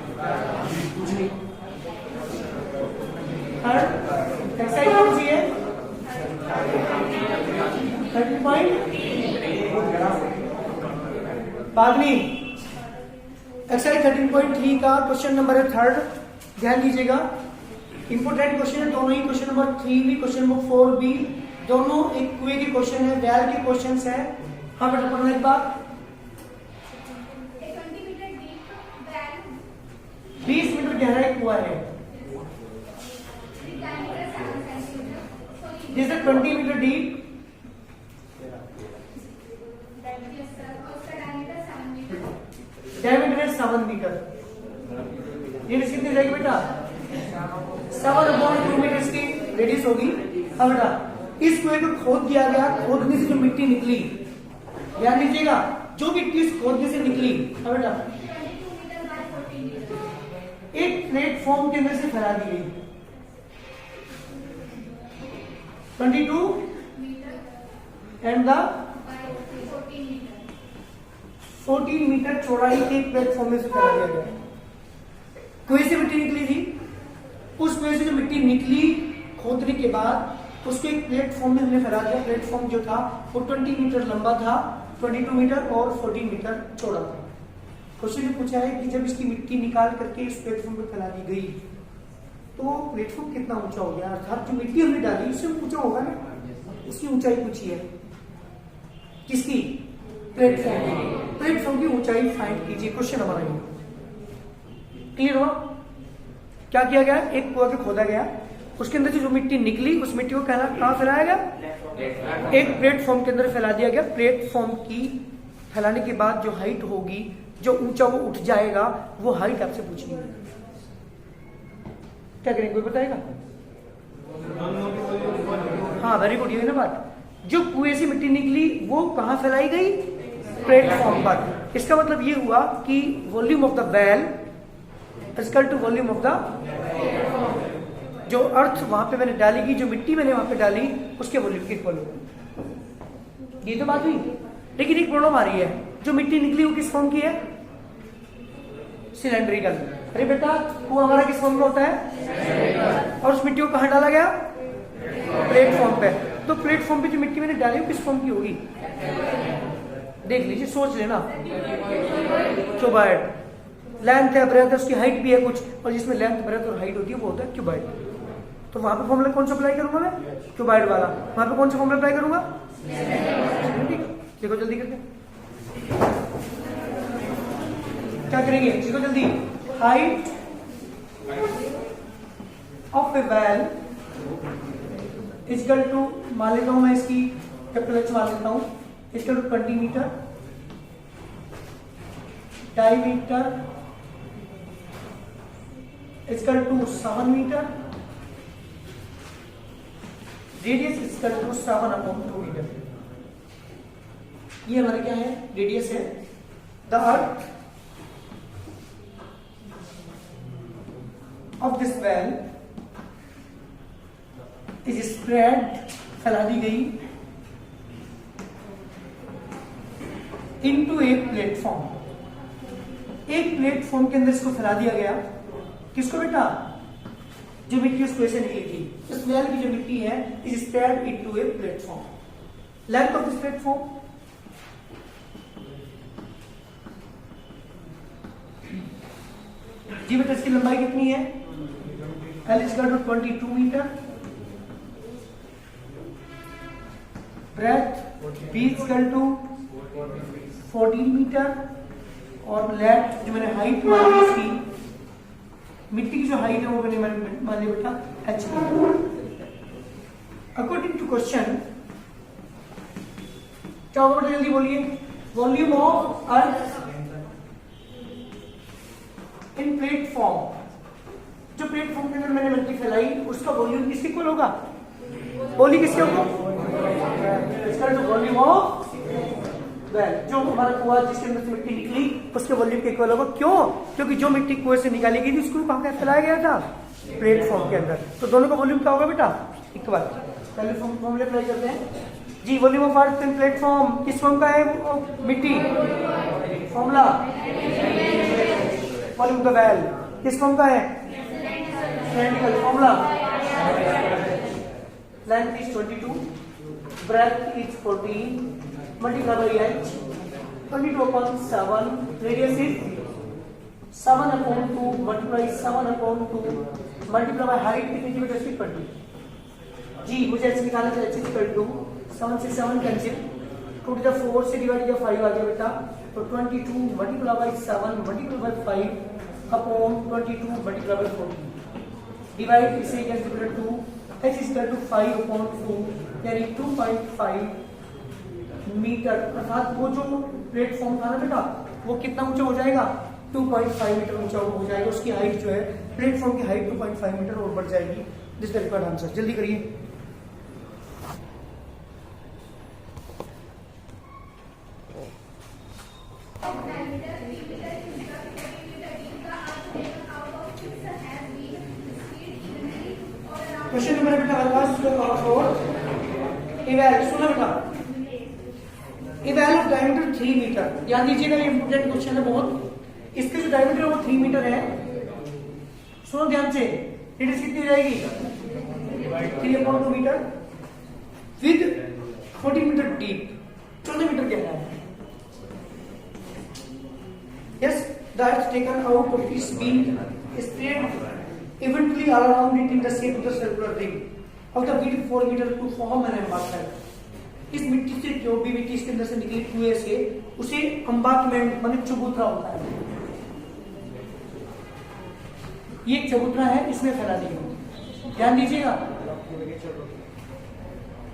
कुछ नहीं। Third exercise कौन सी है? 30 पॉइंट बागनी। एक्सरसाइज 13.3 का क्वेश्चन नंबर है थर्ड, ध्यान दीजिएगा। इंपोर्टेंट क्वेश्चन है दोनों ही, क्वेश्चन नंबर 3 भी, क्वेश्चन नंबर 4 भी, दोनों एक कुएं के क्वेश्चन है, वैल के क्वेश्चन है। हाँ बेटा पढ़ना एक बार। 20 मीटर गहरा एक कुआ है, जिसे 20 मीटर डीप, डायमीटर है 7 मीटर। ये कितनी जाएगी बेटा? 7/2 मीटर इसकी रेडियस होगी। अब बेटा इस कुएं को खोद दिया गया, खोदने से जो मिट्टी निकली, ध्यान दीजिएगा, जो मिट्टी इस खोदने से निकली, अब बेटा एक प्लेटफॉर्म के अंदर से फैला दी गई 22 एंड द 14 मीटर चौड़ाई के प्लेटफॉर्म में से फैला दिया गया। कुएं से मिट्टी निकली थी, उस कुएं से जो मिट्टी निकली खोदने के बाद उसको एक प्लेटफॉर्म में हमने फैला दिया। प्लेटफॉर्म जो था वो 20 मीटर लंबा था, 22 मीटर और 14 मीटर चौड़ा था। क्वेश्चन में पूछा है कि जब इसकी मिट्टी निकाल करके इस प्लेटफॉर्म पे फैला दी गई तो प्लेटफॉर्म कितना ऊंचा हो गया, अर्थात जो मिट्टी हमने डाली उससे ऊंचा होगा ना, उसकी ऊंचाई पूछी है। किसकी? प्लेटफॉर्म। प्लेटफॉर्म की ऊंचाई फाइंड कीजिए, क्वेश्चन हमारा ये। क्लियर हुआ? क्या किया गया? एक कुआं के खोदा गया, उसके अंदर से जो मिट्टी निकली उस मिट्टी को कहाँ फैलाया गया? एक प्लेटफॉर्म के अंदर फैला दिया गया। प्लेटफॉर्म की फैलाने के बाद जो हाइट होगी, जो ऊंचा वो उठ जाएगा, वो हाइट आपसे पूछनी है। क्या करेंगे, कोई बताएगा? हाँ वेरी गुड, ये ना बात। जो कुएं से मिट्टी निकली वो कहाँ फैलाई गई? प्लेटफॉर्म पर। इसका मतलब ये हुआ कि volume of the well equal to volume of the, जो अर्थ वहां पे मैंने डालेगी, जो मिट्टी मैंने वहां पे डाली, उसके वॉल्यूम के इक्वल होगा। ये तो बात हुई। लेकिन एक प्रॉब्लम आ रही है, जो मिट्टी निकली वो किस फॉर्म की है? सिलेंड्रिकल। अरे बेटा वो हमारा किस फॉर्म का होता है? और उस मिट्टी को कहां डाला गया? प्लेटफॉर्म पे। तो प्लेटफॉर्म पे जो मिट्टी मैंने डाली वो किस फॉर्म की होगी? देख लीजिए, सोच लेना। क्यूबॉइड। लेंथ है, ब्रेथ है, उसकी हाइट भी है कुछ, और जिसमें लेंथ ब्रेथ और हाइट होती है वो होता है क्यूबॉइड। तो वहां पे फॉर्मूला कौन सा अप्लाई करूंगा मैं? क्यूबॉइड वाला। वहां पे कौन सा फॉर्मूला अप्लाई करूंगा? देखो जल्दी करके क्या करेंगे, देखो जल्दी। Height of a well equal to, मान लेता हूं मैं इसकी कैपिटल एच मान लेता हूं, equal to 20 metre, diameter equal to 7 metre, radius equal to 7/2 metre. ये हमारे क्या है? रेडियस है। The earth of this well is spread, फैला दी गई, इनटू ए प्लेटफॉर्म। एक प्लेटफॉर्म के अंदर इसको फैला दिया गया। किसको बेटा? जो मिट्टी उस कुएं से निकली थी, इस वेल की जो मिट्टी है is spread into a platform. Length of this platform जी बेटा, इसकी लंबाई कितनी है? L is equal to 22 metre, breadth B is equal to 14 metre, और लेट जो मैंने हाइट मानी इसकी, मिट्टी की जो हाइट है वो मैंने मान लिया बेटा h। अकॉर्डिंग टू क्वेश्चन क्या होगा बेटा, जल्दी बोलिए। Volume of earth in platform, जो प्लेटफॉर्म के अंदर मैंने मिट्टी फैलाई उसका वॉल्यूम किसके इक्वल होगा? बोली किसके होगा? इसका जो वॉल्यूम ऑफ वेल, जो हमारा कुआं जिसके अंदर से मिट्टी निकली उसके वॉल्यूम के इक्वल होगा। क्यों? क्योंकि जो मिट्टी कुएं से निकाली गई थी उसको कहां फैलाया गया था? प्लेटफॉर्म के अंदर। तो दोनों का वॉल्यूम क्या होगा बेटा? इक्वल। पहले फॉर्मूले अप्लाई करते हैं जी। Volume of earth in platform किस फॉर्म का है? मिट्टी। Formula volume of the well किस फॉर्म का है? Cylindrical. Formula length is 22, breadth is 14, multiply by h 22/7, radius is 7/2 multiply 7/2 multiply by height कितनी की वजह से 20 जी। मुझे ऐसे निकालना चाहिए h इक्वल टू 7 से 7 कैंसिल, 2 to the 4 से डिवाइड किया 5 आ गया बेटा, तो 22 multiply by 7 multiply by 5 upon 22 multiply by 14 divide इसे cancel 2 h is equal to 5/2 यानी 2.5 मीटर, अर्थात वो जो प्लेटफॉर्म था ना बेटा वो कितना ऊंचा हो जाएगा? 2.5 मीटर ऊंचा हो जाएगा। उसकी हाइट जो है प्लेटफॉर्म की हाइट 2.5 मीटर और बढ़ जाएगी। This the required answer. जल्दी करिए। क्वेश्चन नंबर बेटा इवैल, सुनो बेटा, इवैल ऑफ डायमीटर 3 मीटर। ध्यान दीजिएगा, ये इंपोर्टेंट क्वेश्चन है बहुत। इसके जो डायमीटर है वो 3 मीटर है। सुनो ध्यान से, रेडियस कितनी हो जाएगी? 3/2 metre with 14 metre deep, 14 metre कहना है। Yes, the earth taken out of this beam spread eventually all around it in the shape of the circular ring of the width 4 meter to form an embankment। इस मिट्टी से जो भी मिट्टी इसके अंदर से निकली कुएं से उसे एम्बांकमेंट माने चबूतरा होता है। ये एक चबूतरा है, इसमें फैला दी गई। ध्यान दीजिएगा,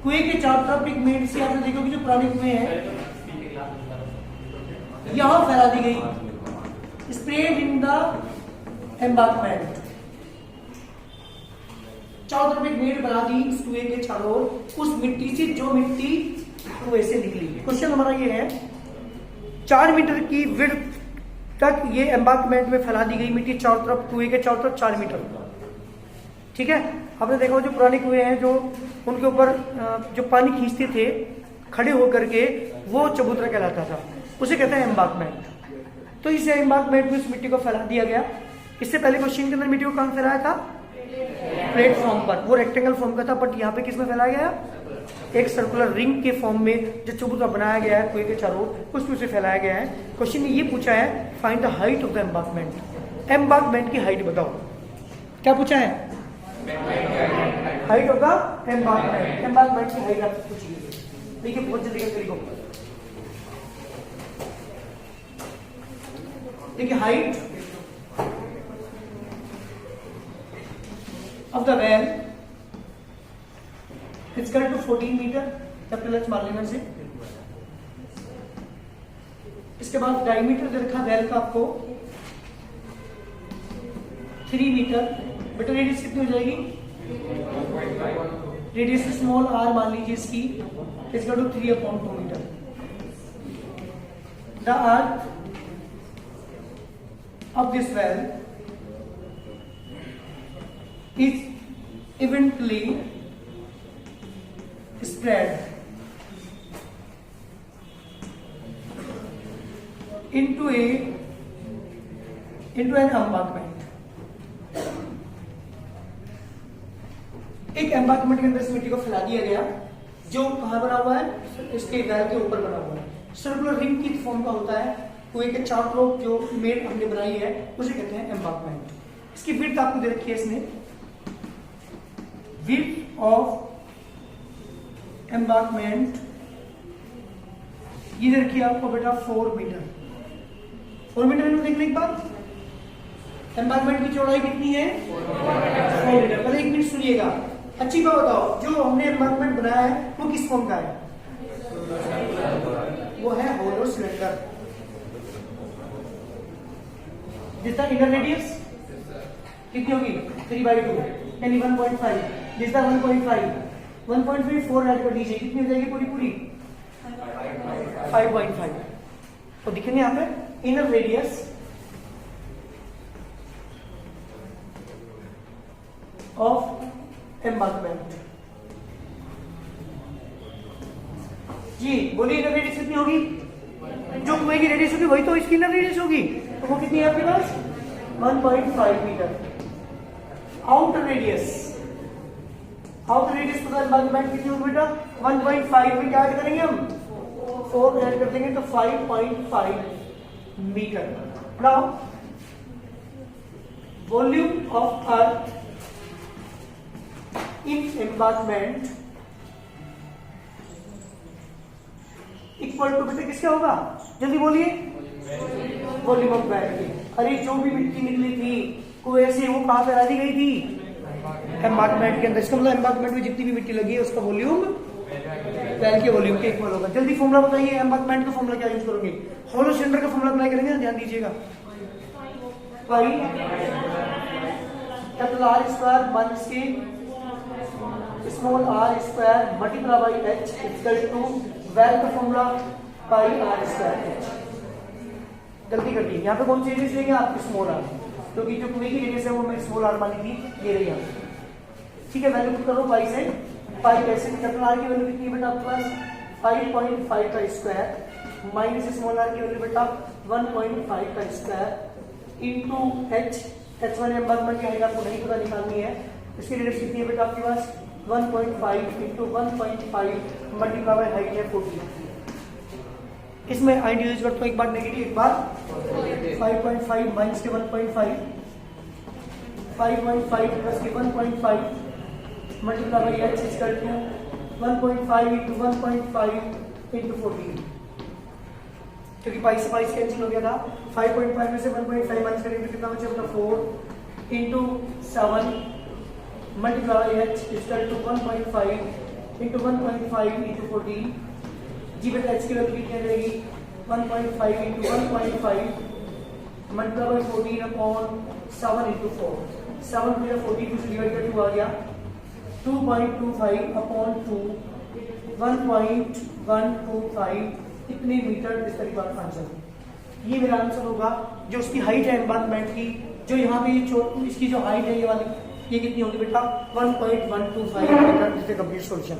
कुएं के चारों तरफ एक मेड से आपने देखोगे जो पुराने कुएं हैं यहां फैला दी गई, स्प्रेड इन द एम्बांकमेंट। चारों तरफ एक मेड बना दी इस कुएं के चारों ओर, उस मिट्टी से जो मिट्टी कुएं से निकली। क्वेश्चन हमारा ये है, 4 मीटर की विड्थ तक ये एम्बांकमेंट में फैला दी गई मिट्टी चारों तरफ, कुएं के चारों तरफ 4 मीटर। ठीक है, आपने देखा जो पुराने कुएं हैं जो उनके ऊपर जो पानी खींचते थे खड़े होकर के, वो चबूतरा कहलाता था, उसे कहते हैं एम्बांकमेंट। तो इस एम्बांकमेंट में उस मिट्टी को फैला दिया गया। इससे पहले क्वेश्चन के अंदर मिट्टी को कहां फैलाया था? प्लेटफॉर्म पर। वो रेक्टेंगल फॉर्म का था, बट यहाँ पे किसमें फैलाया गया? एक सर्कुलर रिंग के फॉर्म में जो चबूतरा बनाया गया है कुएं के चारों, उसमें उसे फैलाया गया है। क्वेश्चन ने ये पूछा है, find the height of the embankment. Embankment की हाइट बताओ। क्या पूछा है? Height of the embankment. Embankment की हाइट आपसे पूछी गई। देखिए बहुत जल्दी करके लिखो। देखिए height of the well is equal to 14 metre, capital H मान लेना से। इसके बाद डायमीटर दे रखा वेल का आपको 3 मीटर। बेटा रेडियस कितनी हो जाएगी? रेडियस स्मॉल आर मान लीजिए इसकी, is equal to 3/2 metre. The earth of this well is eventually spread into an embankment। एक एम्बांकमेंट के अंदर इस मिट्टी को फैला दिया गया, जो कहां बना हुआ है? इसके वेल के ऊपर बना हुआ है। सर्कुलर रिंग की फॉर्म का होता है। कुएं के चारों तरफ जो मेड हमने बनाई है उसे कहते हैं एम्बांकमेंट। इसकी विड्थ आपको दे रखी है इसमें, width of embankment ये दे रखी है आपको बेटा 4 मीटर। 4 मीटर में देखने के बाद एम्बांकमेंट की चौड़ाई कितनी है? 4 मीटर। पहले 1 मिनट सुनिएगा, अच्छी बात बताओ, जो हमने एम्बांकमेंट बनाया है वो किस फॉर्म का है? वो है होलो सिलेंडर। जिसका इनर रेडियस कितनी होगी? 3/2 यानी 1.5। जिसका 1.5 4 ऐड कर दीजिए, कितनी हो जाएगी? पूरी पूरी 5.5। तो दिखेंगे यहाँ पे इनर रेडियस ऑफ एम्बांकमेंट। जी बोलिए, इनर रेडियस कितनी होगी? जो कुएं की रेडियस होगी वही तो इसकी इनर रेडियस होगी। तो वो कितनी है आपके पास? 1.5 मीटर। आउटर रेडियस पता एम्बांकमेंट कितनी होगी बेटा 1.5 में क्या ऐड करेंगे हम 4 ऐड कर देंगे तो 5.5 metre. Now volume of earth in embankment equal to बेटा किसका होगा जल्दी बोलिए वॉल्यूम ऑफ बैग के। अरे जो भी मिट्टी निकली थी कुएं से वो कहां पे डाली गई थी एम्बांकमेंट के अंदर। इसका मतलब एम्बांकमेंट में जितनी भी मिट्टी लगी है उसका वॉल्यूम बैग के वॉल्यूम के इक्वल होगा। जल्दी फॉर्मूला बताइए एम्बांकमेंट का फॉर्मूला क्या यूज करोगे होलो सिलेंडर का फॉर्मूला अप्लाई करेंगे ध्यान दीजिएगा pi capital R square minus के small R square multiply by H equal to बैग का formula pi R square H. गलती कर दी यहाँ पे कौन सी रेडियस लेंगे आप स्मॉल आर क्योंकि जो कुएं की रेडियस है वो मैं स्मॉल आर मानी थी ये रही यहाँ। ठीक है वैल्यू पुट करो पाई से पाई कैसे कैपिटल आर की वैल्यू कितनी है बेटा आपके पास 5.5 का स्क्वायर माइनस स्मॉल आर की वैल्यू बेटा 1.5 का स्क्वायर इनटू एच वन एम्बांकमेंट की हाइट आपको नहीं पता निकालनी है। इसकी रेडियस कितनी है बेटा आपके पास 1.5 इंटू 1.5 मल्टीप्लाई बाय हाइट है 40। इसमें हाइट यूज करता हूँ एक बार नेगेटिव एक बार 5.5 माइनस के 1.5 5.5 प्लस के 1.5 multiply by H equal to 1.5 into 1.5 into 40 क्योंकि पाई से पाई कैंसिल हो गया था। 5.5 में से 1.5 माइनस करेंगे तो कितना बचेगा 4 into 7 multiply H equal to 1.5 into 1.5 into 40 जी बेटा एच की वैल्यू कितनी आ जाएगी 1.5 into 1.5 multiply by 14 upon 7 into 4 7 में 40 को डिवाइड कर 2 आ गया 2.25 अपॉन 2 1.125 इतने मीटर इस तरीके का आंसर। ये मेरा आंसर होगा जो उसकी हाइट है एम्बांकमेंट की जो यहाँ पे ये इसकी जो हाइट है ये वाली ये कितनी होगी बेटा 1.125 मीटर। Complete solution.